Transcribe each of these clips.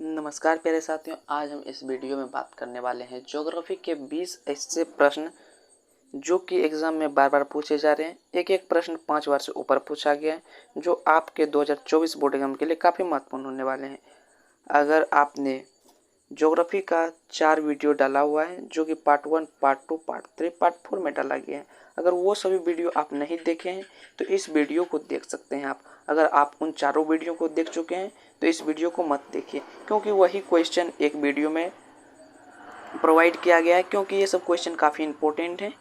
नमस्कार प्यारे साथियों, आज हम इस वीडियो में बात करने वाले हैं ज्योग्राफी के 20 ऐसे प्रश्न जो कि एग्जाम में बार बार पूछे जा रहे हैं। एक एक प्रश्न 5 बार से ऊपर पूछा गया है, जो आपके 2024 बोर्ड एग्जाम के लिए काफ़ी महत्वपूर्ण होने वाले हैं। अगर आपने ज्योग्राफी का 4 वीडियो डाला हुआ है, जो कि पार्ट 1, पार्ट 2, पार्ट 3, पार्ट 4 में डाला गया है, अगर वो सभी वीडियो आप नहीं देखे हैं तो इस वीडियो को देख सकते हैं आप। अगर आप उन चारों वीडियो को देख चुके हैं तो इस वीडियो को मत देखिए, क्योंकि वही क्वेश्चन एक वीडियो में प्रोवाइड किया गया है। क्योंकि ये सब क्वेश्चन काफ़ी इंपॉर्टेंट हैं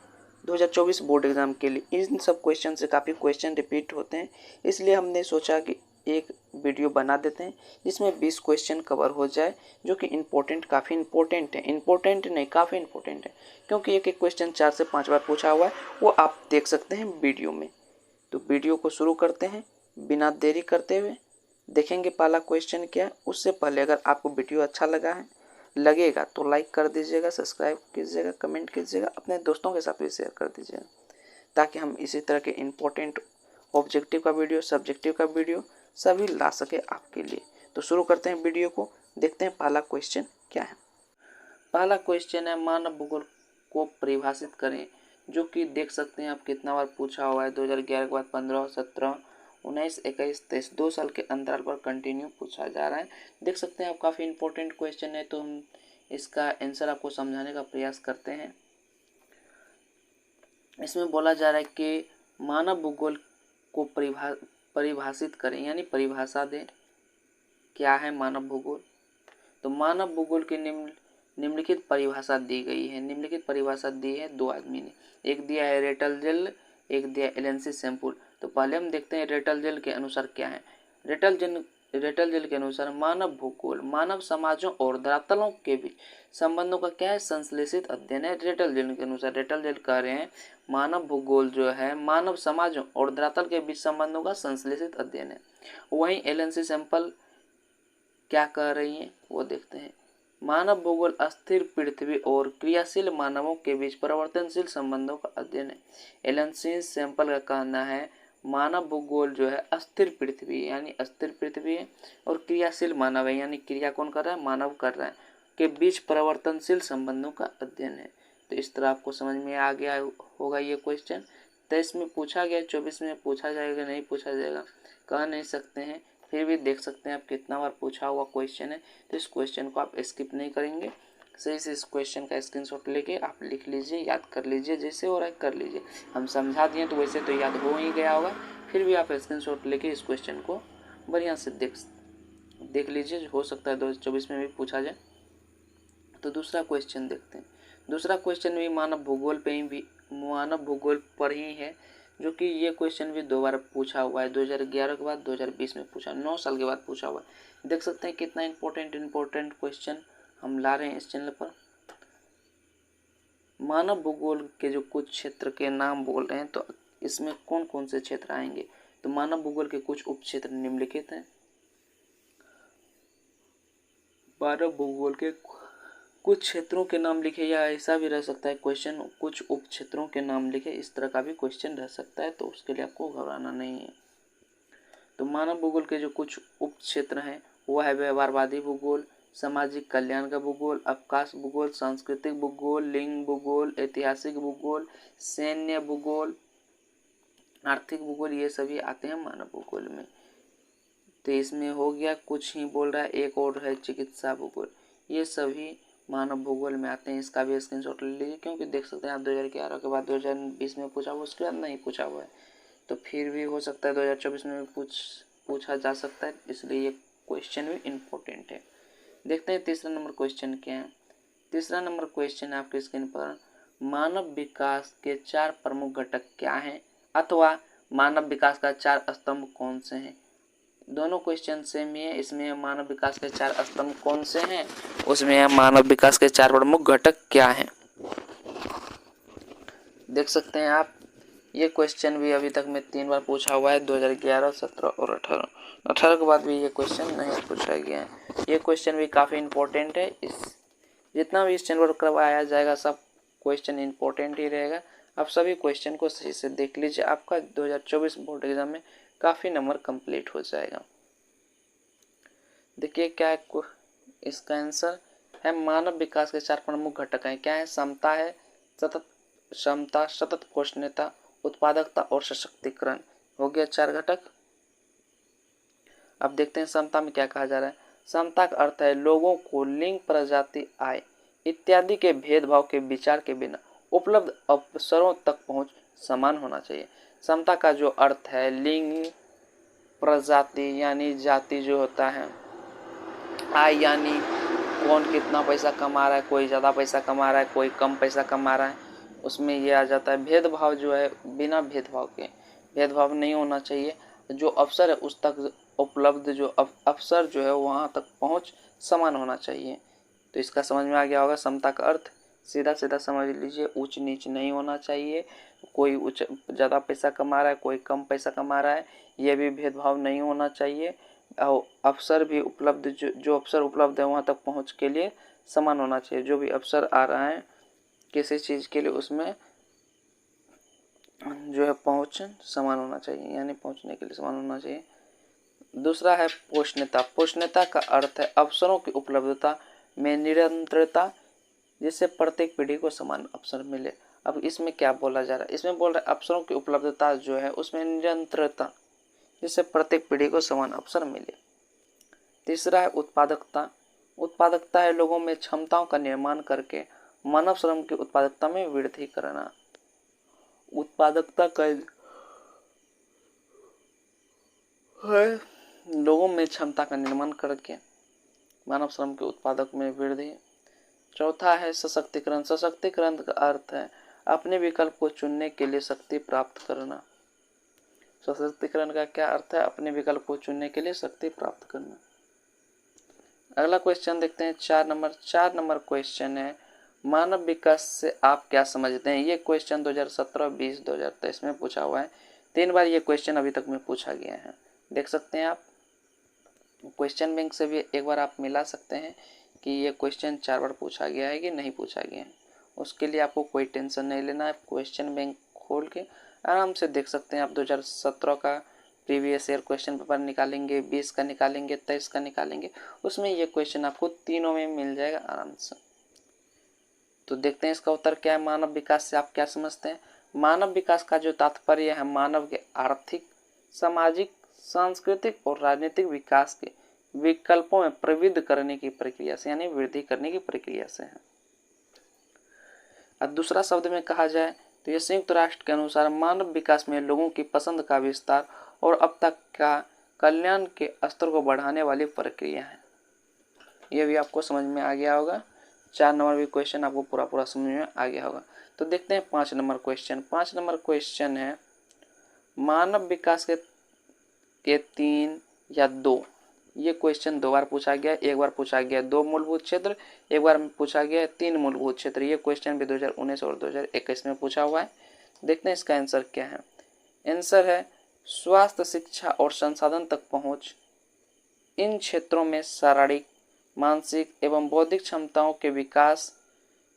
2024 बोर्ड एग्जाम के लिए। इन सब क्वेश्चन से काफ़ी क्वेश्चन रिपीट होते हैं, इसलिए हमने सोचा कि एक वीडियो बना देते हैं जिसमें 20 क्वेश्चन कवर हो जाए, जो कि काफ़ी इंपॉर्टेंट है। इंपॉर्टेंट नहीं, काफ़ी इंपॉर्टेंट है, क्योंकि एक एक क्वेश्चन 4 से 5 बार पूछा हुआ है, वो आप देख सकते हैं वीडियो में। तो वीडियो को शुरू करते हैं बिना देरी करते हुए। देखेंगे पहला क्वेश्चन क्या है। उससे पहले अगर आपको वीडियो अच्छा लगेगा तो लाइक कर दीजिएगा, सब्सक्राइब कीजिएगा, कमेंट कीजिएगा, अपने दोस्तों के साथ भी शेयर कर दीजिएगा, ताकि हम इसी तरह के इम्पोर्टेंट ऑब्जेक्टिव का वीडियो, सब्जेक्टिव का वीडियो सभी ला सके आपके लिए। तो शुरू करते हैं वीडियो को, देखते हैं पहला क्वेश्चन क्या है। पहला क्वेश्चन है, मानव भूगोल को परिभाषित करें, जो कि देख सकते हैं आप कितना बार पूछा हुआ है। 2011 के बाद 15, 17, 19, 21, 23 2 साल के अंतराल पर कंटिन्यू पूछा जा रहा है। देख सकते हैं आप, काफ़ी इंपॉर्टेंट क्वेश्चन है, तो हम इसका आंसर आपको समझाने का प्रयास करते हैं। इसमें बोला जा रहा है कि मानव भूगोल को परिभाषित करें, यानी परिभाषा दें। क्या है मानव भूगोल? तो मानव भूगोल की निम्नलिखित परिभाषा दी गई है। निम्नलिखित परिभाषा दी है दो आदमी ने, एक दिया है रेटल जेल, एक दिया एलेंसी सैम्पुल। तो पहले हम देखते हैं रेटल जेल के अनुसार क्या है। रेटल जेल के अनुसार मानव भूगोल मानव समाजों और धरातलों के बीच संबंधों का क्या है, संश्लेषित अध्ययन है। रेटल जेल के अनुसार, रेटल जेल कह रहे हैं मानव भूगोल जो है मानव समाजों और धरातल के बीच संबंधों का संश्लेषित अध्ययन है। वहीं एलेंसी सैम्पल क्या कह रही है वो देखते हैं। मानव भूगोल अस्थिर पृथ्वी और क्रियाशील मानवों के बीच परिवर्तनशील संबंधों का अध्ययन है। एलेंसी सैंपल का कहना है मानव भूगोल जो है अस्थिर पृथ्वी, यानी अस्थिर पृथ्वी है, और क्रियाशील मानव है, यानी क्रिया कौन कर रहा है, मानव कर रहा है, के बीच परिवर्तनशील संबंधों का अध्ययन है। तो इस तरह आपको समझ में आ गया होगा ये क्वेश्चन। 23 में पूछा गया, 24 में पूछा जाएगा, नहीं पूछा जाएगा कह नहीं सकते हैं, फिर भी देख सकते हैं आप कितना बार पूछा हुआ क्वेश्चन है। तो इस क्वेश्चन को आप स्किप नहीं करेंगे, सही से इस क्वेश्चन का स्क्रीनशॉट लेके आप लिख लीजिए, याद कर लीजिए, जैसे हो रहा है कर लीजिए। हम समझा दिए तो वैसे तो याद हो ही गया होगा, फिर भी आप स्क्रीनशॉट लेके इस क्वेश्चन को बढ़िया से देख लीजिए, हो सकता है 2024 में भी पूछा जाए। तो दूसरा क्वेश्चन देखते हैं। दूसरा क्वेश्चन भी मानव भूगोल पर ही है, जो कि ये क्वेश्चन भी 2 बार पूछा हुआ है। 2011 के बाद 2020 में पूछा, 9 साल के बाद पूछा हुआ है। देख सकते हैं कितना इंपॉर्टेंट क्वेश्चन हम ला रहे हैं इस चैनल पर। मानव भूगोल के जो कुछ क्षेत्र के नाम बोल रहे हैं, तो इसमें कौन कौन से क्षेत्र आएंगे। तो मानव भूगोल के कुछ उप क्षेत्र निम्नलिखित हैं। मानव भूगोल के कुछ क्षेत्रों के नाम लिखे, या ऐसा भी रह सकता है क्वेश्चन कुछ उप क्षेत्रों के नाम लिखे, इस तरह का भी क्वेश्चन रह सकता है, तो उसके लिए आपको घबराना नहीं है। तो मानव भूगोल के जो कुछ उप क्षेत्र हैं वो है व्यवहारवादी भूगोल, सामाजिक कल्याण का भूगोल, अवकाश भूगोल, सांस्कृतिक भूगोल, लिंग भूगोल, ऐतिहासिक भूगोल, सैन्य भूगोल, आर्थिक भूगोल, ये सभी आते हैं मानव भूगोल में। तो इसमें हो गया, कुछ ही बोल रहा है, एक और है चिकित्सा भूगोल। ये सभी मानव भूगोल में आते हैं। इसका भी स्क्रीनशॉट ले लीजिए, क्योंकि देख सकते हैं आप 2011 के बाद 2020 में पूछा हुआ, उसके बाद नहीं पूछा हुआ है, तो फिर भी हो सकता है 2024 में भी पूछा जा सकता है, इसलिए ये क्वेश्चन भी इम्पोर्टेंट है। देखते हैं तीसरा नंबर क्वेश्चन क्या है। तीसरा नंबर क्वेश्चन है आपके स्क्रीन पर, मानव विकास के 4 प्रमुख घटक क्या हैं, अथवा मानव विकास का 4 स्तंभ कौन से हैं। दोनों क्वेश्चन सेम ही है। इसमें मानव विकास के 4 स्तंभ कौन से हैं, उसमें है मानव विकास के 4 प्रमुख घटक क्या हैं। देख सकते हैं आप, ये क्वेश्चन भी अभी तक में 3 बार पूछा हुआ है, 2011, 17 और 18। 18 के बाद भी ये क्वेश्चन नहीं पूछा गया है। ये क्वेश्चन भी काफ़ी इंपॉर्टेंट है। इस जितना भी इस चैनल पर करवाया जाएगा सब क्वेश्चन इंपॉर्टेंट ही रहेगा। आप सभी क्वेश्चन को सही से देख लीजिए, आपका 2024 बोर्ड एग्जाम में काफ़ी नंबर कंप्लीट हो जाएगा। देखिए क्या है इसका आंसर है मानव विकास के 4 प्रमुख घटक हैं। क्या है? समता है, सतत क्षमता, सतत पोषणीयता, उत्पादकता और सशक्तिकरण। हो गया 4 घटक। अब देखते हैं समता में क्या कहा जा रहा है। समता का अर्थ है लोगों को लिंग, प्रजाति, आय इत्यादि के भेदभाव के विचार के बिना उपलब्ध अवसरों तक पहुंच समान होना चाहिए। समता का जो अर्थ है लिंग, प्रजाति यानी जाति जो होता है, आय यानी कौन कितना पैसा कमा रहा है, कोई ज़्यादा पैसा कमा रहा है, कोई कम पैसा कमा रहा है, उसमें ये आ जाता है। भेदभाव जो है बिना भेदभाव के, भेदभाव नहीं होना चाहिए। जो अवसर है उस तक उपलब्ध जो अवसर जो है वहाँ तक पहुँच समान होना चाहिए। तो इसका समझ में आ गया होगा समता का अर्थ। सीधा सीधा समझ लीजिए, ऊंच नीच नहीं होना चाहिए। कोई ज़्यादा पैसा कमा रहा है, कोई कम पैसा कमा रहा है, ये भी भेदभाव नहीं होना चाहिए। और अवसर भी उपलब्ध जो अवसर उपलब्ध है वहाँ तक पहुँच के लिए समान होना चाहिए। जो भी अवसर आ रहा है किसी चीज़ के लिए उसमें जो है पहुँच समान होना चाहिए, यानी पहुँचने के लिए समान होना चाहिए। दूसरा है पोषणीयता। पोषणीयता का अर्थ है अवसरों की उपलब्धता में निरंतरता, जिससे प्रत्येक पीढ़ी को समान अवसर मिले। अब इसमें क्या बोला जा रहा है? इसमें बोल रहा है अवसरों की उपलब्धता जो है उसमें निरंतरता, जिससे प्रत्येक पीढ़ी को समान अवसर मिले। तीसरा है उत्पादकता। उत्पादकता है लोगों में क्षमताओं का निर्माण करके मानव श्रम की उत्पादकता में वृद्धि करना। उत्पादकता का है लोगों में क्षमता का निर्माण करके मानव श्रम के उत्पादक में वृद्धि। चौथा है सशक्तिकरण। सशक्तिकरण का अर्थ है अपने विकल्प को चुनने के लिए शक्ति प्राप्त करना। सशक्तिकरण का क्या अर्थ है? अपने विकल्प को चुनने के लिए शक्ति प्राप्त करना। अगला क्वेश्चन देखते हैं 4 नंबर। 4 नंबर क्वेश्चन है मानव विकास से आप क्या समझते हैं। ये क्वेश्चन 2017, 20, 2023 में पूछा हुआ है। 3 बार ये क्वेश्चन अभी तक में पूछा गया है, देख सकते हैं आप। क्वेश्चन बैंक से भी एक बार आप मिला सकते हैं कि ये क्वेश्चन 4 बार पूछा गया है कि नहीं पूछा गया है। उसके लिए आपको कोई टेंशन नहीं लेना है। क्वेश्चन बैंक खोल के आराम से देख सकते हैं आप। 2017 का प्रीवियस ईयर क्वेश्चन पेपर निकालेंगे, 20 का निकालेंगे, 23 का निकालेंगे, उसमें ये क्वेश्चन आपको तीनों में मिल जाएगा आराम से। तो देखते हैं इसका उत्तर क्या है। मानव विकास से आप क्या समझते हैं? मानव विकास का जो तात्पर्य है मानव के आर्थिक, सामाजिक, सांस्कृतिक और राजनीतिक विकास के विकल्पों में प्रवृद्धि करने की प्रक्रिया से, यानी वृद्धि करने की प्रक्रिया से है। अब दूसरा शब्द में कहा जाए तो यह संयुक्त राष्ट्र के अनुसार मानव विकास में लोगों की पसंद का विस्तार और अब तक का कल्याण के स्तर को बढ़ाने वाली प्रक्रिया है। यह भी आपको समझ में आ गया होगा। 4 नंबर भी क्वेश्चन आपको पूरा समझ में आ गया होगा। तो देखते हैं 5 नंबर क्वेश्चन। 5 नंबर क्वेश्चन है मानव विकास के 3 या 2। ये क्वेश्चन 2 बार पूछा गया, एक बार पूछा गया 2 मूलभूत क्षेत्र, एक बार पूछा गया 3 मूलभूत क्षेत्र। ये क्वेश्चन भी 2019 और 2021 में पूछा हुआ है। देखते हैं इसका आंसर क्या है। आंसर है स्वास्थ्य, शिक्षा और संसाधन तक पहुंच। इन क्षेत्रों में शारीरिक, मानसिक एवं बौद्धिक क्षमताओं के विकास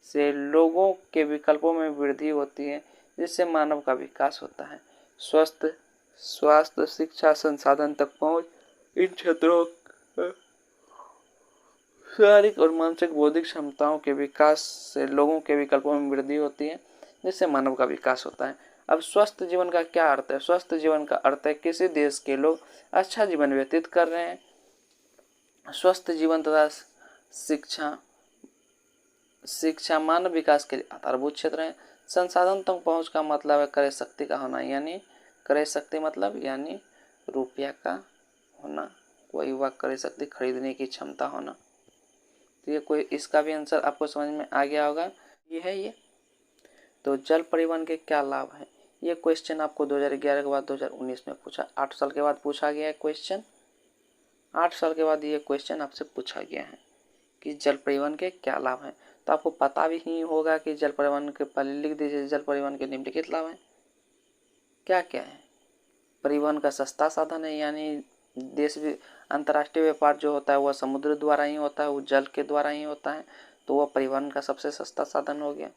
से लोगों के विकल्पों में वृद्धि होती है, जिससे मानव का विकास होता है। स्वास्थ्य, शिक्षा, संसाधन तक पहुंच, इन क्षेत्रों शारीरिक और मानसिक बौद्धिक क्षमताओं के विकास से लोगों के विकल्पों में वृद्धि होती है, जिससे मानव का विकास होता है। अब स्वस्थ जीवन का क्या अर्थ है? स्वस्थ जीवन का अर्थ है किसी देश के लोग अच्छा जीवन व्यतीत कर रहे हैं। स्वस्थ जीवन तथा शिक्षा मानव विकास के लिए आधारभूत क्षेत्र है। संसाधन तक पहुंच का मतलब है क्रय शक्ति का होना, यानी क्रय शक्ति मतलब यानी रुपया का होना, कोई वह क्रय शक्ति खरीदने की क्षमता होना। तो ये कोई इसका भी आंसर आपको समझ में आ गया होगा। ये है ये। तो जल परिवहन के क्या लाभ हैं? ये क्वेश्चन आपको 2011 के बाद 2019 में पूछा, 8 साल के बाद पूछा गया है क्वेश्चन। 8 साल के बाद ये क्वेश्चन आपसे पूछा गया है कि जल परिवहन के क्या लाभ हैं। तो आपको पता भी नहीं होगा कि जल परिवहन के, पहले लिख दीजिए जल परिवहन के निम्नलिखित लाभ हैं। क्या क्या है? परिवहन का सस्ता साधन है, यानी देश अंतर्राष्ट्रीय व्यापार जो होता है वह समुद्र द्वारा ही होता है, वो जल के द्वारा ही होता है, तो वह परिवहन का सबसे सस्ता साधन हो गया।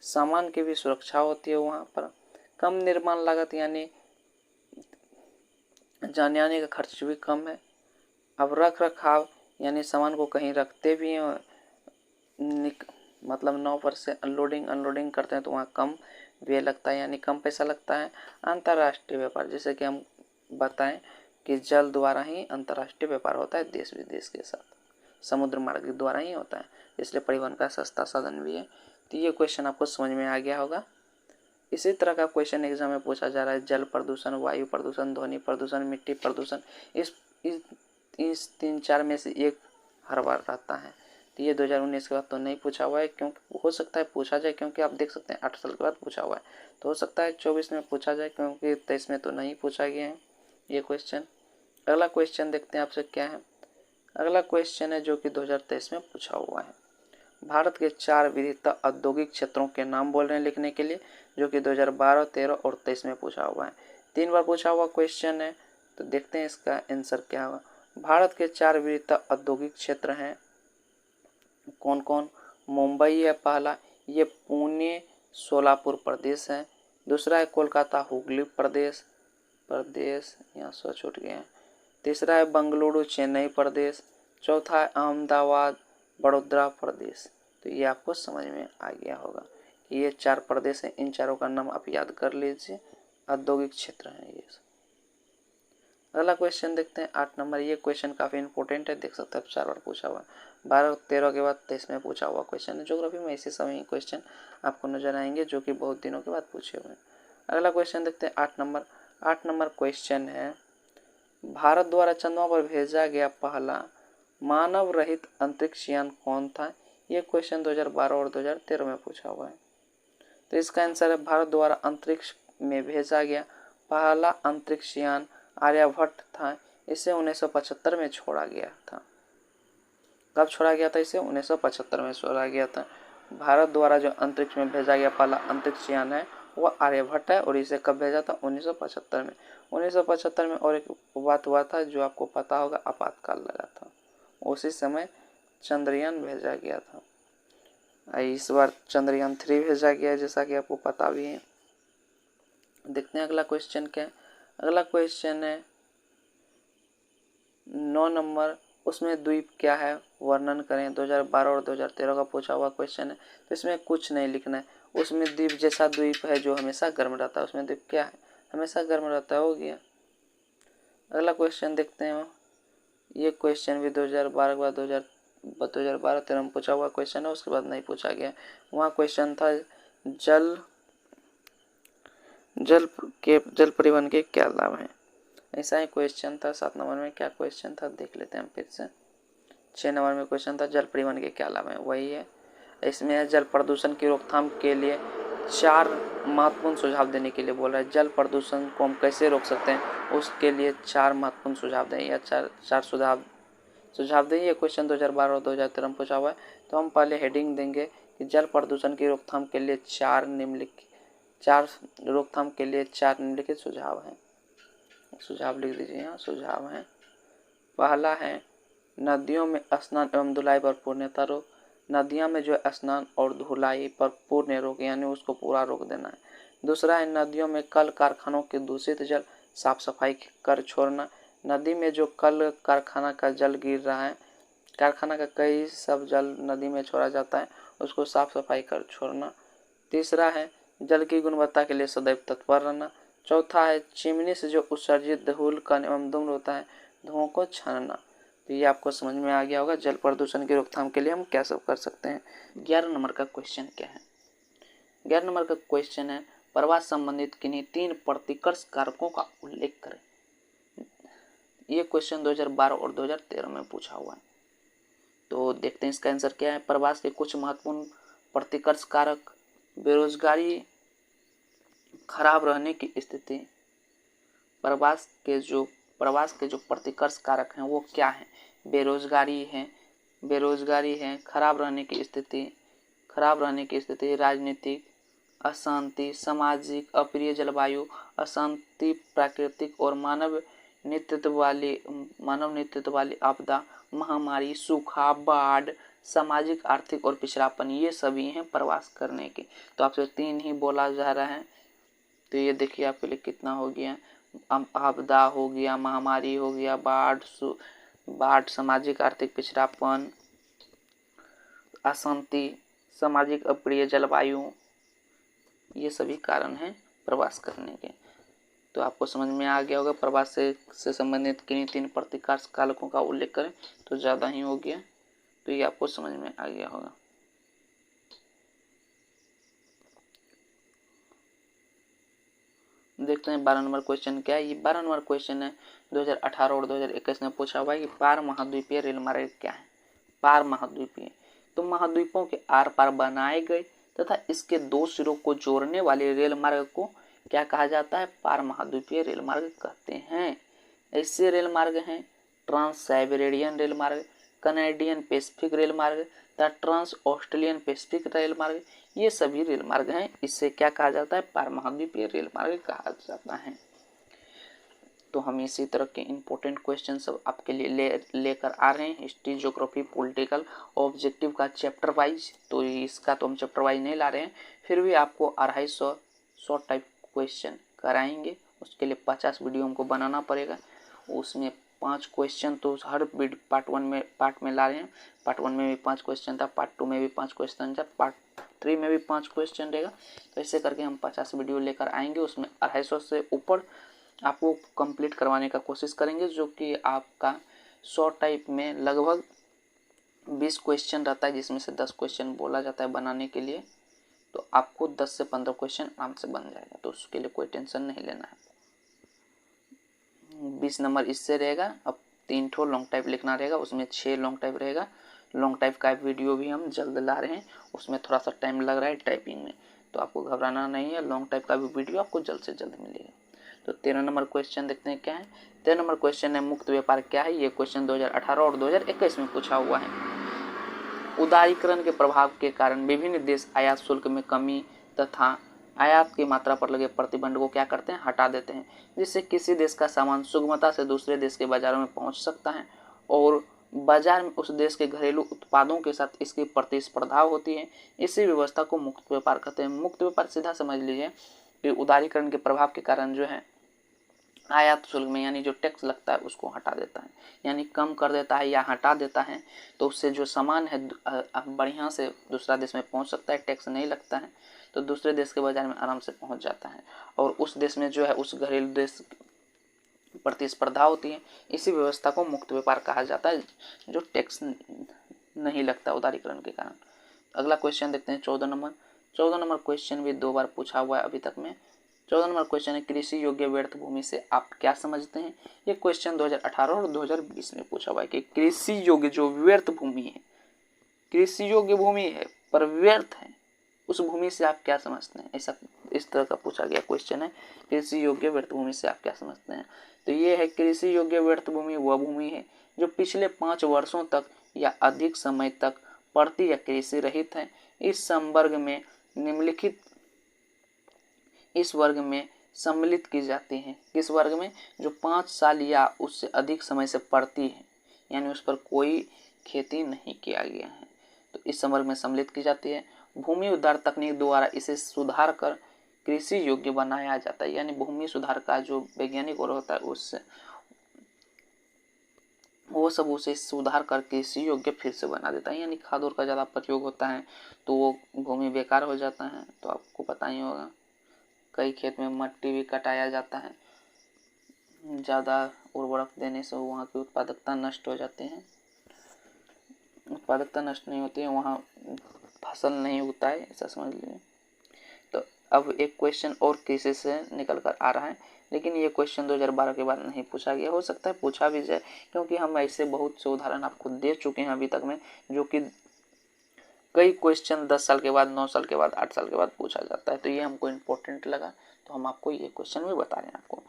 सामान की भी सुरक्षा होती है वहाँ पर। कम निर्माण लागत, यानी जाने आने का खर्च भी कम है। अब रख रखाव यानी सामान को कहीं रखते भी हैं मतलब 9 पर से अनलोडिंग करते हैं तो वहाँ कम व्यय लगता है, यानी कम पैसा लगता है। अंतर्राष्ट्रीय व्यापार, जैसे कि हम बताएं कि जल द्वारा ही अंतर्राष्ट्रीय व्यापार होता है देश विदेश के साथ, समुद्र मार्ग द्वारा ही होता है, इसलिए परिवहन का सस्ता साधन भी है। तो ये क्वेश्चन आपको समझ में आ गया होगा। इसी तरह का क्वेश्चन एग्जाम में पूछा जा रहा है, जल प्रदूषण, वायु प्रदूषण, ध्वनि प्रदूषण, मिट्टी प्रदूषण, इस 3-4 में से एक हर बार रहता है। तो ये 2019 के बाद तो नहीं पूछा हुआ है, क्योंकि हो सकता है पूछा जाए, क्योंकि आप देख सकते हैं 8 साल के बाद पूछा हुआ है, तो हो सकता है 24 में पूछा जाए, क्योंकि 23 में तो नहीं पूछा गया है ये क्वेश्चन। अगला क्वेश्चन देखते हैं आपसे क्या है। अगला क्वेश्चन है जो कि 2023 में पूछा हुआ है। भारत के 4 विविध औद्योगिक क्षेत्रों के नाम बोल रहे हैं लिखने के लिए, जो कि 2012, 13 और 23 में पूछा हुआ है। 3 बार पूछा हुआ क्वेश्चन है, तो देखते हैं इसका आंसर क्या होगा। भारत के 4 विविध औद्योगिक क्षेत्र हैं कौन कौन? मुंबई है पहला, ये पुणे सोलापुर प्रदेश है। दूसरा है कोलकाता हुगली प्रदेश, यहाँ सौ छूट गए हैं। तीसरा है बंगलुरु चेन्नई प्रदेश। चौथा है अहमदाबाद बड़ोदरा प्रदेश। तो ये आपको समझ में आ गया होगा कि ये 4 प्रदेश हैं, इन चारों का नाम आप याद कर लीजिए, औद्योगिक क्षेत्र हैं ये। अगला क्वेश्चन देखते हैं 8 नंबर। ये क्वेश्चन काफ़ी इंपॉर्टेंट है, देख सकते हैं 4 बार पूछा हुआ है, 12, 13 के बाद 23 में पूछा हुआ क्वेश्चन है। ज्योग्राफी में इसी समय क्वेश्चन आपको नजर आएंगे जो कि बहुत दिनों के बाद पूछे हुए हैं। अगला क्वेश्चन देखते हैं 8 नंबर। 8 नंबर क्वेश्चन है, भारत द्वारा चंद्रमा पर भेजा गया पहला मानव रहित अंतरिक्ष यान कौन था? ये क्वेश्चन 2012 और 2013 में पूछा हुआ है। तो इसका आंसर है, भारत द्वारा अंतरिक्ष में भेजा गया पहला अंतरिक्ष यान आर्यभट्ट था। इसे 1975 में छोड़ा गया था। कब छोड़ा गया था? इसे 1975 में छोड़ा गया था। भारत द्वारा जो अंतरिक्ष में भेजा गया पहला अंतरिक्ष यान है वह आर्यभट्ट है, और इसे कब भेजा था? 1975 में। 1975 में और एक बात हुआ था जो आपको पता होगा, आपातकाल लगा था, उसी समय चंद्रयान भेजा गया था। इस बार चंद्रयान 3 भेजा गया है, जैसा कि आपको पता भी है। देखते हैं अगला क्वेश्चन क्या है। अगला क्वेश्चन है 9 नंबर। उसमें द्वीप क्या है वर्णन करें। 2012 और 2013 का पूछा हुआ क्वेश्चन है, तो इसमें कुछ नहीं लिखना है। उसमें द्वीप जैसा द्वीप है जो हमेशा गर्म रहता है, उसमें द्वीप क्या है? हमेशा गर्म रहता है, हो गया। अगला क्वेश्चन देखते हैं। ये क्वेश्चन भी 2012 के बाद 2012-13 में पूछा हुआ क्वेश्चन है, उसके बाद नहीं पूछा गया। वहाँ क्वेश्चन था जल परिवहन के क्या लाभ हैं। ऐसा ही क्वेश्चन था। 7 नंबर में क्या क्वेश्चन था देख लेते हैं हम फिर से। 6 नंबर में क्वेश्चन था जल परिवहन के क्या लाभ हैं, वही है। इसमें है जल प्रदूषण की रोकथाम के लिए 4 महत्वपूर्ण सुझाव देने के लिए बोल रहा है। जल प्रदूषण को हम कैसे रोक सकते हैं, उसके लिए 4 महत्वपूर्ण सुझाव दें, या चार सुझाव दें। ये क्वेश्चन 2012 और 2013 में पूछा हुआ है। तो हम पहले हेडिंग देंगे कि जल प्रदूषण की रोकथाम के लिए 4 निम्नलिखित सुझाव हैं। सुझाव लिख दीजिए यहाँ, सुझाव हैं। पहला है नदियों में स्नान एवं धुलाई पर पूर्णतः रोक। नदियाँ में जो स्नान और धुलाई पर पूर्ण रोक, यानी उसको पूरा रोक देना है। दूसरा है नदियों में कल कारखानों के दूषित जल साफ सफाई कर छोड़ना। नदी में जो कल कारखाना का जल गिर रहा है, कारखाना का कई सब जल नदी में छोड़ा जाता है, उसको साफ सफाई कर छोड़ना। तीसरा है जल की गुणवत्ता के लिए सदैव तत्पर रहना। चौथा है चिमनी से जो उत्सर्जित धूल कण एवं धूम्र होता है, धुओं को छानना। तो ये आपको समझ में आ गया होगा जल प्रदूषण की रोकथाम के लिए हम क्या सब कर सकते हैं। 11 नंबर का क्वेश्चन क्या है। 11 नंबर का क्वेश्चन है प्रवास संबंधित किन्हीं 3 प्रतिकर्ष कारकों का उल्लेख करें। ये क्वेश्चन 2012 और 2013 में पूछा हुआ है। तो देखते हैं इसका आंसर क्या है। प्रवास के कुछ महत्वपूर्ण प्रतिकर्ष कारक। बेरोजगारी, खराब रहने की स्थिति। प्रवास के जो प्रतिकर्ष कारक हैं वो क्या हैं? बेरोजगारी है, खराब रहने की स्थिति, राजनीतिक अशांति, सामाजिक अप्रिय जलवायु, अशांति, प्राकृतिक और मानव नेतृत्व वाली आपदा, महामारी, सूखा, बाढ़, सामाजिक, आर्थिक और पिछड़ापन, ये सभी हैं प्रवास करने के। तो आपसे 3 ही बोला जा रहा है। तो ये देखिए आपके लिए कितना हो गया, आपदा हो गया, महामारी हो गया, बाढ़, बाढ़, सामाजिक आर्थिक पिछड़ापन, अशांति, सामाजिक अप्रिय जलवायु, ये सभी कारण हैं प्रवास करने के। तो आपको समझ में आ गया होगा। प्रवास से संबंधित किन्हीं 3 प्रतिकार्ष कारकों का उल्लेख करें तो ज़्यादा ही हो गया, तो ये आपको समझ में आ गया होगा। देखते हैं 12 नंबर क्वेश्चन क्या है। ये 12 नंबर क्वेश्चन है 2018 और 2021 में पूछा हुआ है कि पार महाद्वीपीय रेल मार्ग क्या है। पार महाद्वीपीय, तो महाद्वीपों के आर पार बनाए गए तथा इसके 2 सिरों को जोड़ने वाले रेल मार्ग को क्या कहा जाता है? पार महाद्वीपीय रेल मार्ग कहते हैं। ऐसे रेल मार्ग हैं ट्रांस साइबेरियन रेल मार्ग, कनाडियन पैसिफिक रेल मार्ग तथा ट्रांस ऑस्ट्रेलियन पैसिफिक रेल मार्ग, ये सभी रेल मार्ग हैं। इससे क्या कहा जाता है? पार महाद्वीपीय रेल मार्ग कहा जाता है। तो हम इसी तरह के इम्पोर्टेंट क्वेश्चन सब आपके लिए लेकर आ रहे हैं, हिस्ट्री, ज्योग्राफी, पॉलिटिकल, ऑब्जेक्टिव का चैप्टर वाइज। तो इसका तो हम चैप्टर वाइज नहीं ला रहे हैं, फिर भी आपको 250 शॉर्ट टाइप क्वेश्चन कराएंगे। उसके लिए 50 वीडियो हमको बनाना पड़ेगा। उसमें 5 क्वेश्चन तो हर पार्ट में ला रहे हैं। पार्ट 1 में भी 5 क्वेश्चन था, पार्ट 2 में भी 5 क्वेश्चन था, पार्ट 3 में भी 5 क्वेश्चन रहेगा। तो ऐसे करके हम 50 वीडियो लेकर आएंगे। उसमें 250 से ऊपर आपको कंप्लीट करवाने का कोशिश करेंगे, जो कि आपका शॉर्ट टाइप में लगभग 20 क्वेश्चन रहता है, जिसमें से 10 क्वेश्चन बोला जाता है बनाने के लिए। तो आपको 10 से 15 क्वेश्चन आराम से बन जाएगा, तो उसके लिए कोई टेंशन नहीं लेना है। 20 नंबर इससे रहेगा। अब 3 ठो लॉन्ग टाइप लिखना रहेगा, उसमें 6 लॉन्ग टाइप रहेगा। लॉन्ग टाइप का वीडियो भी हम जल्द ला रहे हैं, उसमें थोड़ा सा टाइम लग रहा है टाइपिंग में, तो आपको घबराना नहीं है। लॉन्ग टाइप का भी वीडियो आपको जल्द से जल्द मिलेगा। तो 13 नंबर क्वेश्चन देखते हैं क्या है। 13 नंबर क्वेश्चन है मुक्त व्यापार क्या है। ये क्वेश्चन 2018 और 2021 में पूछा हुआ है। उदारीकरण के प्रभाव के कारण विभिन्न देश आयात शुल्क में कमी तथा आयात की मात्रा पर लगे प्रतिबंध को क्या करते हैं? हटा देते हैं, जिससे किसी देश का सामान सुगमता से दूसरे देश के बाजारों में पहुंच सकता है और बाजार में उस देश के घरेलू उत्पादों के साथ इसकी प्रतिस्पर्धा होती है। इसी व्यवस्था को मुक्त व्यापार कहते हैं। मुक्त व्यापार सीधा समझ लीजिए कि उदारीकरण के प्रभाव के कारण जो है आयात शुल्क में यानी जो टैक्स लगता है उसको हटा देता है, यानी कम कर देता है या हटा देता है। तो उससे जो सामान है बढ़िया से दूसरा देश में पहुंच सकता है, टैक्स नहीं लगता है, तो दूसरे देश के बाजार में आराम से पहुंच जाता है और उस देश में जो है उस घरेलू देश प्रतिस्पर्धा होती है। इसी व्यवस्था को मुक्त व्यापार कहा जाता है, जो टैक्स नहीं लगता उदारीकरण के कारण। अगला क्वेश्चन देखते हैं 14 नंबर। 14 नंबर क्वेश्चन भी 2 बार पूछा हुआ है अभी तक में। 14 नंबर क्वेश्चन है कृषि योग्य व्यर्थ भूमि से आप क्या समझते हैं। ये क्वेश्चन 2018 और 2020 में पूछा हुआ है कि कृषि योग्य जो व्यर्थ भूमि है, कृषि योग्य भूमि है पर व्यर्थ है, उस भूमि से आप क्या समझते हैं। ऐसा इस तरह का पूछा गया क्वेश्चन है, कृषि योग्य व्यर्थ भूमि से आप क्या समझते हैं। तो ये है कृषि योग्य व्यर्थ भूमि वह भूमि है जो पिछले 5 वर्षों तक या अधिक समय तक पड़ती या कृषि रहित है। इस संवर्ग में निम्नलिखित इस वर्ग में सम्मिलित की जाती है। किस वर्ग में? जो 5 साल या उससे अधिक समय से पड़ती है, यानी उस पर कोई खेती नहीं किया गया है, तो इस संवर्ग में सम्मिलित की जाती है। भूमि उद्धार तकनीक द्वारा इसे सुधार कर कृषि योग्य बनाया जाता है, यानी भूमि सुधार का जो वैज्ञानिक और होता है उससे वो सब उसे सुधार कर कृषि योग्य फिर से बना देता है। यानी खाद और का ज़्यादा प्रयोग होता है तो वो भूमि बेकार हो जाता है, तो आपको पता ही होगा। कई खेत में मट्टी भी कटाया जाता है, ज़्यादा उर्वरक देने से वहाँ की उत्पादकता नष्ट हो जाती है। उत्पादकता नष्ट नहीं होती है, वहाँ फसल नहीं उगता है, ऐसा समझ लीजिए। तो अब एक क्वेश्चन और कृषि से निकल कर आ रहा है, लेकिन ये क्वेश्चन 2012 के बाद नहीं पूछा गया। हो सकता है पूछा भी जाए, क्योंकि हम ऐसे बहुत से उदाहरण आपको दे चुके हैं अभी तक में, जो कि कई क्वेश्चन 10 साल के बाद, 9 साल के बाद, 8 साल के बाद पूछा जाता है। तो ये हमको इम्पोर्टेंट लगा, तो हम आपको ये क्वेश्चन भी बता रहे हैं। आपको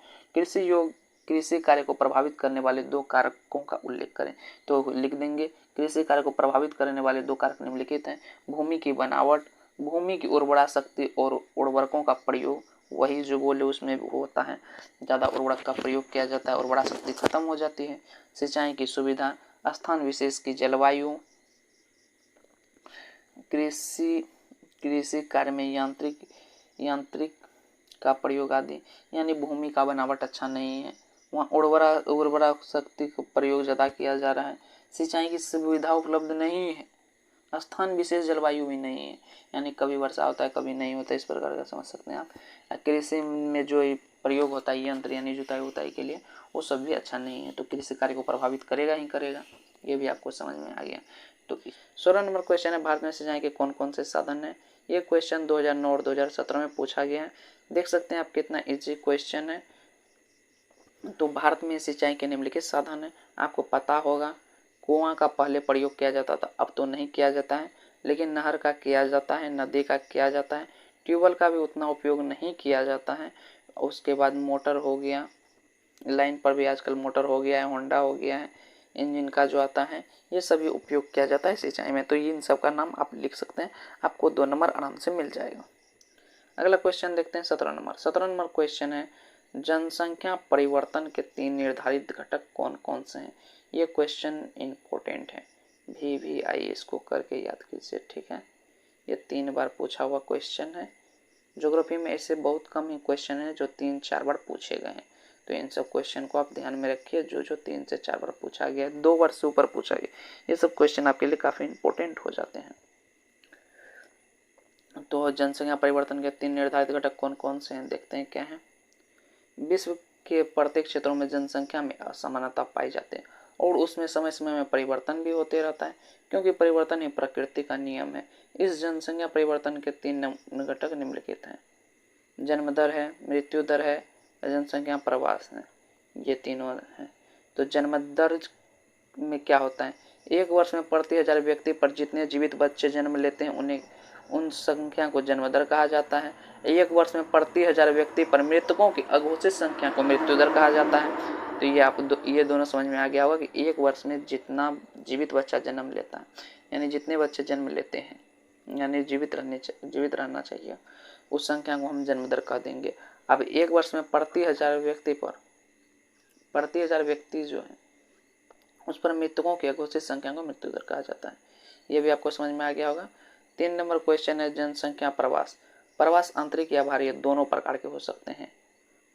कृषि कार्य को प्रभावित करने वाले 2 कारकों का उल्लेख करें, तो लिख देंगे कृषि कार्य को प्रभावित करने वाले 2 कारक निम्नलिखित हैं। भूमि की बनावट, भूमि की उर्वरा शक्ति और उर्वरकों का प्रयोग। वही जो बोले उसमें होता है, ज़्यादा उर्वरक का प्रयोग किया जाता है, उर्वरा शक्ति खत्म हो जाती है। सिंचाई की सुविधा, स्थान विशेष की जलवायु, कृषि कार्य में यांत्रिक का प्रयोग आदि। यानी भूमि का बनावट अच्छा नहीं है, वहाँ उर्वरा शक्ति का प्रयोग ज़्यादा किया जा रहा है, सिंचाई की सुविधा उपलब्ध नहीं है, स्थान विशेष जलवायु भी नहीं है, यानी कभी वर्षा होता है कभी नहीं होता, इस प्रकार का समझ सकते हैं आप। कृषि में जो प्रयोग होता है यंत्र यानी जुताई उताई के लिए, वो सब भी अच्छा नहीं है, तो कृषि कार्य को प्रभावित करेगा ही करेगा, ये भी आपको समझ में आ गया। तो 16 नंबर क्वेश्चन है, भारत में सिंचाई के कौन कौन से साधन है। ये क्वेश्चन 2009 और 2017 में पूछा गया है, देख सकते हैं आप कितना इजी क्वेश्चन है। तो भारत में सिंचाई के निम्नलिखित साधन है, आपको पता होगा कुआं का पहले प्रयोग किया जाता था, अब तो नहीं किया जाता है, लेकिन नहर का किया जाता है, नदी का किया जाता है, ट्यूबवेल का भी उतना उपयोग नहीं किया जाता है। उसके बाद मोटर हो गया, लाइन पर भी आजकल मोटर हो गया है, होंडा हो गया है, इंजन का जो आता है, ये सभी उपयोग किया जाता है सिंचाई में। तो इन सब का नाम आप लिख सकते हैं, आपको 2 नंबर आराम से मिल जाएगा। अगला क्वेश्चन देखते हैं 17 नंबर। 17 नंबर क्वेश्चन है, जनसंख्या परिवर्तन के 3 निर्धारित घटक कौन कौन से हैं। ये क्वेश्चन इंपॉर्टेंट है, VVI इसको करके याद कीजिए, ठीक है। ये 3 बार पूछा हुआ क्वेश्चन है, ज्योग्राफी में ऐसे बहुत कम ही क्वेश्चन है जो 3-4 बार पूछे गए हैं, तो इन सब क्वेश्चन को आप ध्यान में रखिए, जो 3 से 4 बार पूछा गया है, 2 बार से ऊपर पूछा गया, ये सब क्वेश्चन आपके लिए काफ़ी इंपॉर्टेंट हो जाते हैं। तो जनसंख्या परिवर्तन के 3 निर्धारित घटक कौन कौन से हैं, देखते हैं क्या है। विश्व के प्रत्येक क्षेत्रों में जनसंख्या में असमानता पाई जाती है और उसमें समय समय में परिवर्तन भी होते रहता है, क्योंकि परिवर्तन ही प्रकृति का नियम है। इस जनसंख्या परिवर्तन के 3 घटक निम्नलिखित हैं, जन्म दर है, मृत्यु दर है, जनसंख्या प्रवास है, ये तीनों हैं। तो जन्म दर में क्या होता है, एक वर्ष में प्रति 1000 व्यक्ति पर जितने जीवित बच्चे जन्म लेते हैं उन्हें उन संख्या को जन्म दर कहा जाता है। एक वर्ष में प्रति 1000 व्यक्ति पर मृतकों की अघोषित संख्या को मृत्यु दर कहा जाता है। तो ये दोनों समझ में आ गया होगा कि एक वर्ष में जितना जीवित बच्चा जन्म लेता है, यानी जितने बच्चे जन्म लेते हैं, यानी जीवित रहना चाहिए, उस संख्या को हम जन्म दर कह देंगे। अब एक वर्ष में प्रति 1000 व्यक्ति जो है उस पर मृतकों की अघोषित संख्या को मृत्यु दर कहा जाता है। ये भी आपको समझ में आ गया होगा। 3 नंबर क्वेश्चन है, जनसंख्या प्रवास। प्रवास आंतरिक या बाहरी दोनों प्रकार के हो सकते हैं।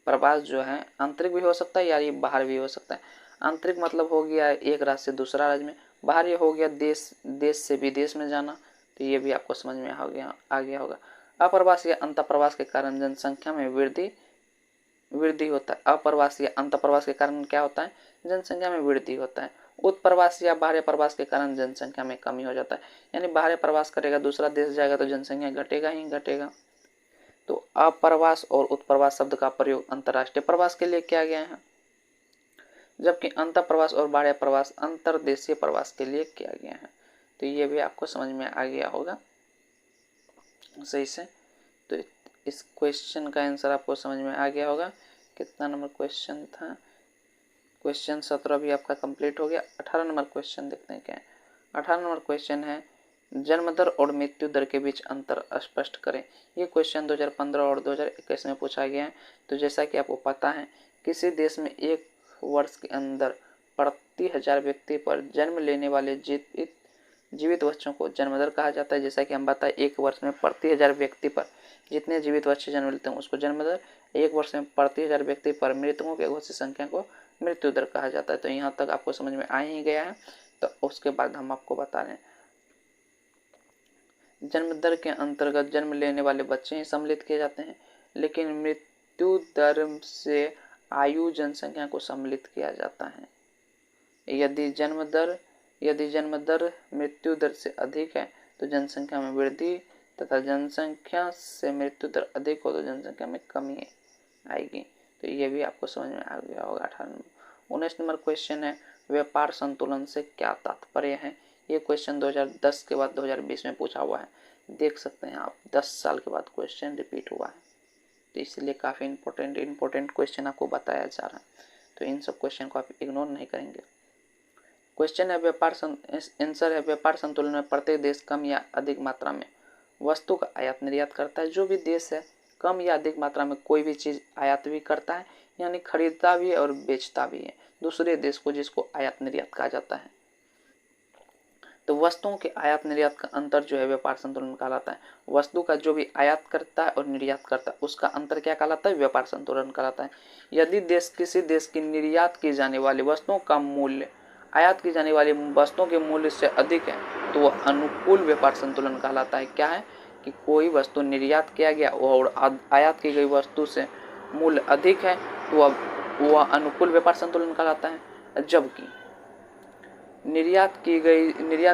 प्रवास जो है आंतरिक भी हो सकता है या ये बाहर भी हो सकता है। आंतरिक मतलब हो गया एक राज्य से दूसरा राज्य में, बाहरी हो गया देश से विदेश में जाना, तो ये भी आपको समझ में आ गया होगा। अप्रवास या अंतःप्रवास के कारण जनसंख्या में वृद्धि होता है। अप्रवास या अंतःप्रवास के कारण क्या होता है, जनसंख्या में वृद्धि होता है। उत्प्रवास या बाहरी प्रवास के कारण जनसंख्या में कमी हो जाता है, यानी बाहरी प्रवास करेगा, दूसरा देश जाएगा तो जनसंख्या घटेगा ही घटेगा। तो अप्रवास और उत्प्रवास शब्द का प्रयोग अंतर्राष्ट्रीय प्रवास के लिए किया गया है, जबकि अंतःप्रवास और बाह्य प्रवास अंतर्देशीय प्रवास के लिए किया गया है। तो ये भी आपको समझ में आ गया होगा सही से। तो इस क्वेश्चन का आंसर आपको समझ में आ गया होगा। कितना नंबर क्वेश्चन था, क्वेश्चन 17 भी आपका कंप्लीट हो गया। 18 नंबर क्वेश्चन देखते हैं क्या है। 18 नंबर क्वेश्चन है, जन्म दर और मृत्यु दर के बीच अंतर स्पष्ट करें। ये क्वेश्चन 2015 और 2021 में पूछा गया है। तो जैसा कि आपको पता है, किसी देश में एक वर्ष के अंदर प्रति 1000 व्यक्ति पर जन्म लेने वाले जीवित बच्चों को जन्म दर कहा जाता है। जैसा कि हम बताएं, एक वर्ष में प्रति 1000 व्यक्ति पर जितने जीवित बच्चे जन्म लेते हैं उसको जन्म दर, एक वर्ष में प्रति 1000 व्यक्ति पर मृतकों की अघोषित संख्या को मृत्यु दर कहा जाता है। तो यहाँ तक आपको समझ में आ ही गया है। तो उसके बाद हम आपको बता रहे हैं, जन्म दर के अंतर्गत जन्म लेने वाले बच्चे ही सम्मिलित किए जाते हैं, लेकिन मृत्यु दर से आयु जनसंख्या को सम्मिलित किया जाता है। यदि जन्म दर मृत्यु दर से अधिक है तो जनसंख्या में वृद्धि, तथा जनसंख्या से मृत्यु दर अधिक हो तो जनसंख्या में कमी आएगी। तो ये भी आपको समझ में आ गया होगा। 19 नंबर क्वेश्चन है, व्यापार संतुलन से क्या तात्पर्य है। ये क्वेश्चन 2010 के बाद 2020 में पूछा हुआ है, देख सकते हैं आप, 10 साल के बाद क्वेश्चन रिपीट हुआ है, तो इसलिए काफ़ी इंपॉर्टेंट क्वेश्चन आपको बताया जा रहा है। तो इन सब क्वेश्चन को आप इग्नोर नहीं करेंगे। क्वेश्चन है आंसर है, व्यापार संतुलन में प्रत्येक देश कम या अधिक मात्रा में वस्तु का आयात निर्यात करता है। जो भी देश है कम या अधिक मात्रा में कोई भी चीज़ आयात भी करता है, यानी खरीदता भी है और बेचता भी है दूसरे देश को, जिसको आयात निर्यात कहा जाता है। तो वस्तुओं के आयात निर्यात का अंतर जो है व्यापार संतुलन कहलाता है। वस्तु का जो भी आयात करता है और निर्यात करता है उसका अंतर क्या कहलाता है? व्यापार संतुलन कहलाता है। यदि देश किसी देश की निर्यात की जाने वाली वस्तुओं का मूल्य आयात की जाने वाली वस्तुओं के मूल्य से अधिक है तो वह अनुकूल व्यापार संतुलन कहलाता है। क्या है कि कोई वस्तु निर्यात किया गया और आयात की गई वस्तु से मूल्य अधिक है तो वह अनुकूल व्यापार संतुलन कहलाता है। जबकि निर्यात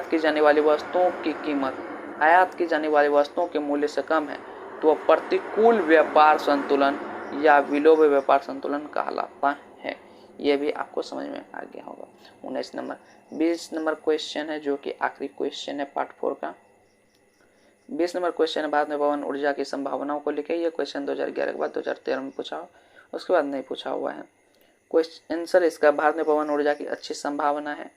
की जाने वाली वस्तुओं की कीमत आयात की जाने वाली वस्तुओं के मूल्य से कम है तो वह प्रतिकूल व्यापार संतुलन या विलोम व्यापार संतुलन कहलाता है। यह भी आपको समझ में आ गया होगा। 19 नंबर 20 नंबर क्वेश्चन है जो कि आखिरी क्वेश्चन है पार्ट 4 का। 20 नंबर क्वेश्चन है भारत में पवन ऊर्जा की संभावनाओं को लेकर। यह क्वेश्चन 2011 के बाद 2013 में पूछा हो, उसके बाद नहीं पूछा हुआ है। क्वेश्चन आंसर इसका भारत में पवन ऊर्जा की अच्छी संभावना है।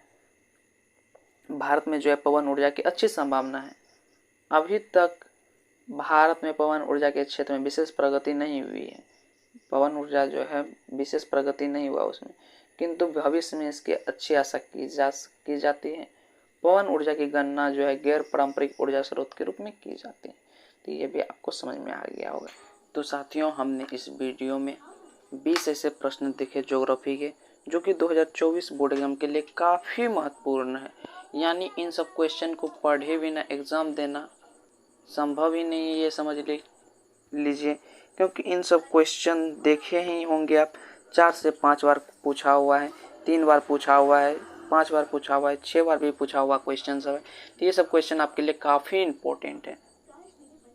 भारत में जो है पवन ऊर्जा की अच्छी संभावना है। अभी तक भारत में पवन ऊर्जा के क्षेत्र में विशेष प्रगति नहीं हुई है। पवन ऊर्जा जो है विशेष प्रगति नहीं हुआ उसमें, किंतु भविष्य में इसकी अच्छी आशा की जाती है। पवन ऊर्जा की गणना जो है गैर पारंपरिक ऊर्जा स्रोत के रूप में की जाती है। तो ये भी आपको समझ में आ गया होगा। तो साथियों, हमने इस वीडियो में 20 ऐसे प्रश्न देखे ज्योग्राफी के जो कि 2024 बोर्ड एग्जाम के लिए काफ़ी महत्वपूर्ण है। यानी इन सब क्वेश्चन को पढ़े बिना एग्ज़ाम देना संभव ही नहीं है, ये समझ लीजिए, क्योंकि इन सब क्वेश्चन देखे ही होंगे आप। 4 से 5 बार पूछा हुआ है, 3 बार पूछा हुआ है, 5 बार पूछा हुआ है, 6 बार भी पूछा हुआ क्वेश्चन सब है। तो ये सब क्वेश्चन आपके लिए काफ़ी इम्पोर्टेंट है।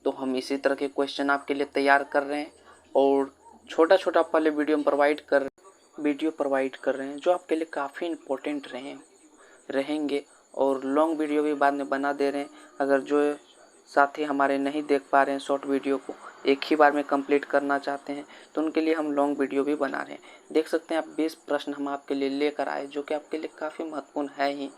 तो हम इसी तरह के क्वेश्चन आपके लिए तैयार कर रहे हैं और छोटा छोटा पहले वीडियो प्रोवाइड कर रहे हैं जो आपके लिए काफ़ी इम्पोर्टेंट रहेंगे और लॉन्ग वीडियो भी बाद में बना दे रहे हैं। अगर जो साथी हमारे नहीं देख पा रहे हैं शॉर्ट वीडियो को, एक ही बार में कंप्लीट करना चाहते हैं, तो उनके लिए हम लॉन्ग वीडियो भी बना रहे हैं। देख सकते हैं आप 20 प्रश्न हम आपके लिए लेकर आए जो कि आपके लिए काफ़ी महत्वपूर्ण है ही।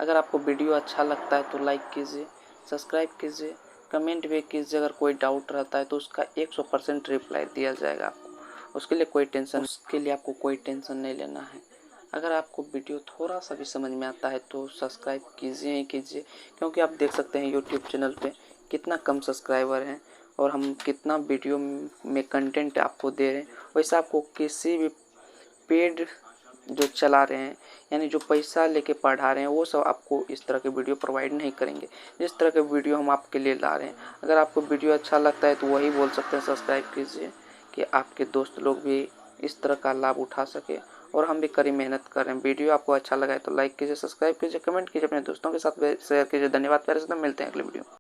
अगर आपको वीडियो अच्छा लगता है तो लाइक कीजिए, सब्सक्राइब कीजिए, कमेंट भी कीजिए। अगर कोई डाउट रहता है तो उसका 100% रिप्लाई दिया जाएगा आपको। उसके लिए आपको कोई टेंशन नहीं लेना है। अगर आपको वीडियो थोड़ा सा भी समझ में आता है तो सब्सक्राइब कीजिए ही कीजिए, क्योंकि आप देख सकते हैं यूट्यूब चैनल पे कितना कम सब्सक्राइबर हैं और हम कितना वीडियो में कंटेंट आपको दे रहे हैं। वैसे आपको किसी भी पेड जो चला रहे हैं यानी जो पैसा लेके पढ़ा रहे हैं वो सब आपको इस तरह के वीडियो प्रोवाइड नहीं करेंगे जिस तरह के वीडियो हम आपके लिए ला रहे हैं। अगर आपको वीडियो अच्छा लगता है तो वही बोल सकते हैं सब्सक्राइब कीजिए कि आपके दोस्त लोग भी इस तरह का लाभ उठा सके और हम भी कड़ी मेहनत कर रहे हैं। वीडियो आपको अच्छा लगा है तो लाइक कीजिए, सब्सक्राइब कीजिए, कमेंट कीजिए, अपने दोस्तों के साथ शेयर कीजिए। धन्यवाद। प्यारे से मिलते हैं अगले वीडियो।